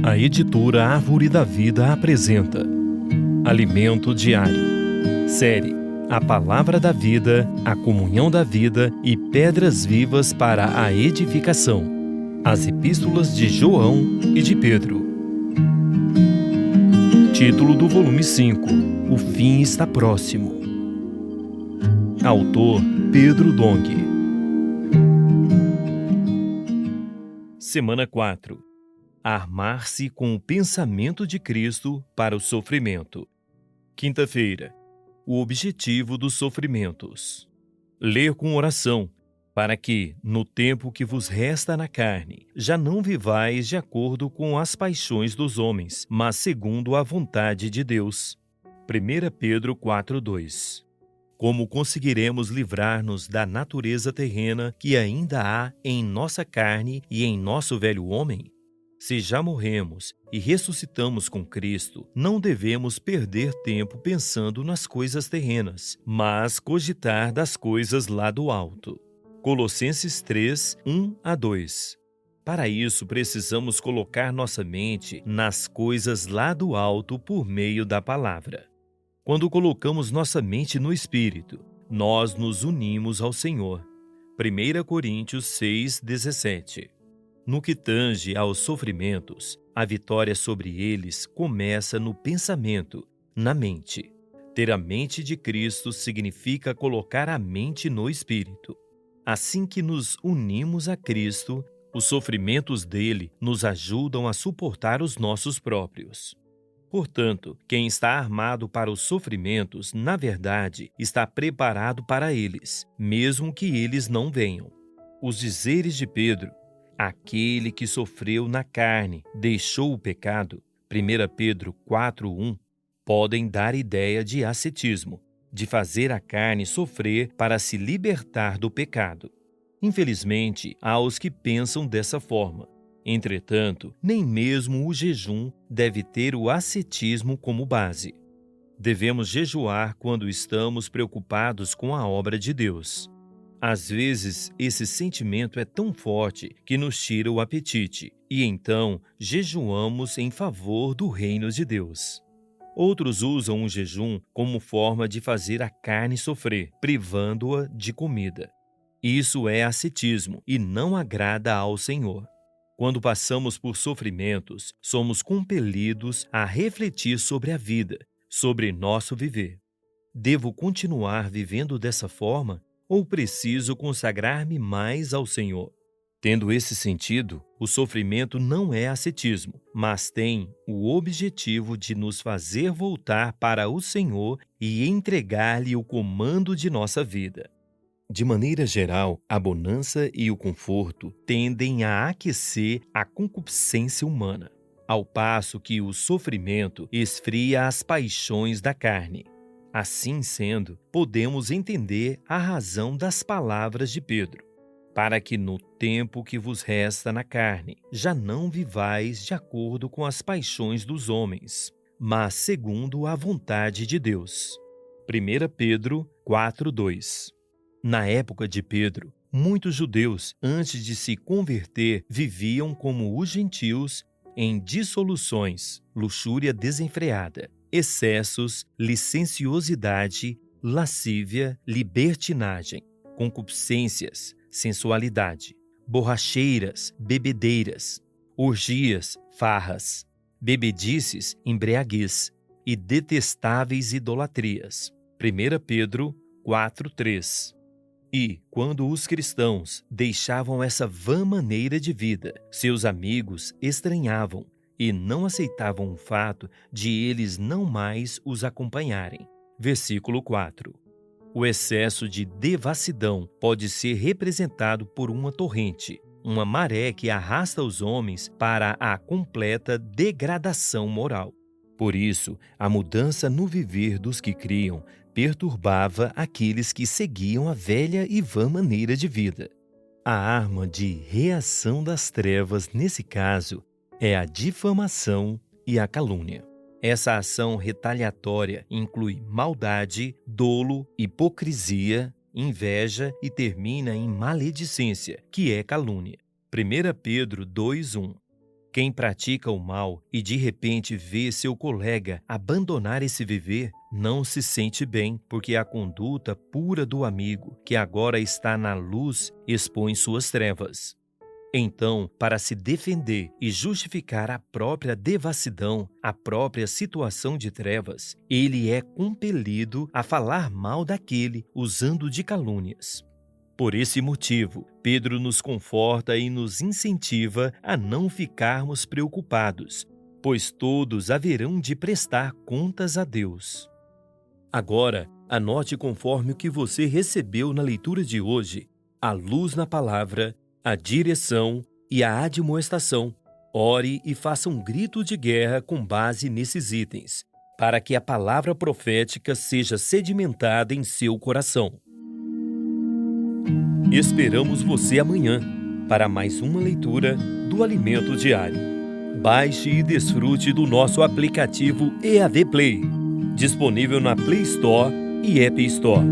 A editora Árvore da Vida apresenta Alimento Diário. Série A Palavra da Vida, a Comunhão da Vida e Pedras Vivas para a Edificação. As Epístolas de João e de Pedro. Título do volume 5: O fim está próximo. Autor Pedro Dong. Semana 4. Armar-se com o pensamento de Cristo para o sofrimento. Quinta-feira. O objetivo dos sofrimentos. Ler com oração, para que, no tempo que vos resta na carne, já não vivais de acordo com as paixões dos homens, mas segundo a vontade de Deus. 1 Pedro 4:2. Como conseguiremos livrar-nos da natureza terrena que ainda há em nossa carne e em nosso velho homem? Se já morremos e ressuscitamos com Cristo, não devemos perder tempo pensando nas coisas terrenas, mas cogitar das coisas lá do alto. Colossenses 3, 1-2. Para isso, precisamos colocar nossa mente nas coisas lá do alto por meio da palavra. Quando colocamos nossa mente no Espírito, nós nos unimos ao Senhor. 1 Coríntios 6:17. No que tange aos sofrimentos, a vitória sobre eles começa no pensamento, na mente. Ter a mente de Cristo significa colocar a mente no Espírito. Assim que nos unimos a Cristo, os sofrimentos dele nos ajudam a suportar os nossos próprios. Portanto, quem está armado para os sofrimentos, na verdade, está preparado para eles, mesmo que eles não venham. Os dizeres de Pedro: aquele que sofreu na carne deixou o pecado, 1 Pedro 4:1, podem dar ideia de ascetismo, de fazer a carne sofrer para se libertar do pecado. Infelizmente, há os que pensam dessa forma. Entretanto, nem mesmo o jejum deve ter o ascetismo como base. Devemos jejuar quando estamos preocupados com a obra de Deus. Às vezes, esse sentimento é tão forte que nos tira o apetite, e então jejuamos em favor do reino de Deus. Outros usam o jejum como forma de fazer a carne sofrer, privando-a de comida. Isso é ascetismo e não agrada ao Senhor. Quando passamos por sofrimentos, somos compelidos a refletir sobre a vida, sobre nosso viver. Devo continuar vivendo dessa forma? Ou preciso consagrar-me mais ao Senhor? Tendo esse sentido, o sofrimento não é ascetismo, mas tem o objetivo de nos fazer voltar para o Senhor e entregar-lhe o comando de nossa vida. De maneira geral, a bonança e o conforto tendem a aquecer a concupiscência humana, ao passo que o sofrimento esfria as paixões da carne. Assim sendo, podemos entender a razão das palavras de Pedro: para que no tempo que vos resta na carne, já não vivais de acordo com as paixões dos homens, mas segundo a vontade de Deus. 1 Pedro 4:2. Na época de Pedro, muitos judeus, antes de se converter, viviam como os gentios em dissoluções, luxúria desenfreada, excessos, licenciosidade, lascívia, libertinagem, concupiscências, sensualidade, borracheiras, bebedeiras, orgias, farras, bebedices, embriaguez e detestáveis idolatrias. 1 Pedro 4:3. E, quando os cristãos deixavam essa vã maneira de vida, seus amigos estranhavam e não aceitavam o fato de eles não mais os acompanharem. Versículo 4. O excesso de devassidão pode ser representado por uma torrente, uma maré que arrasta os homens para a completa degradação moral. Por isso, a mudança no viver dos que criam perturbava aqueles que seguiam a velha e vã maneira de vida. A arma de reação das trevas, nesse caso, é a difamação e a calúnia. Essa ação retaliatória inclui maldade, dolo, hipocrisia, inveja e termina em maledicência, que é calúnia. 1 Pedro 2:1. Quem pratica o mal e de repente vê seu colega abandonar esse viver, não se sente bem, porque a conduta pura do amigo, que agora está na luz, expõe suas trevas. Então, para se defender e justificar a própria devassidão, a própria situação de trevas, ele é compelido a falar mal daquele, usando de calúnias. Por esse motivo, Pedro nos conforta e nos incentiva a não ficarmos preocupados, pois todos haverão de prestar contas a Deus. Agora, anote conforme o que você recebeu na leitura de hoje: a luz na palavra, a direção e a admoestação. Ore e faça um grito de guerra com base nesses itens, para que a palavra profética seja sedimentada em seu coração. Esperamos você amanhã para mais uma leitura do Alimento Diário. Baixe e desfrute do nosso aplicativo EAD Play, disponível na Play Store e App Store.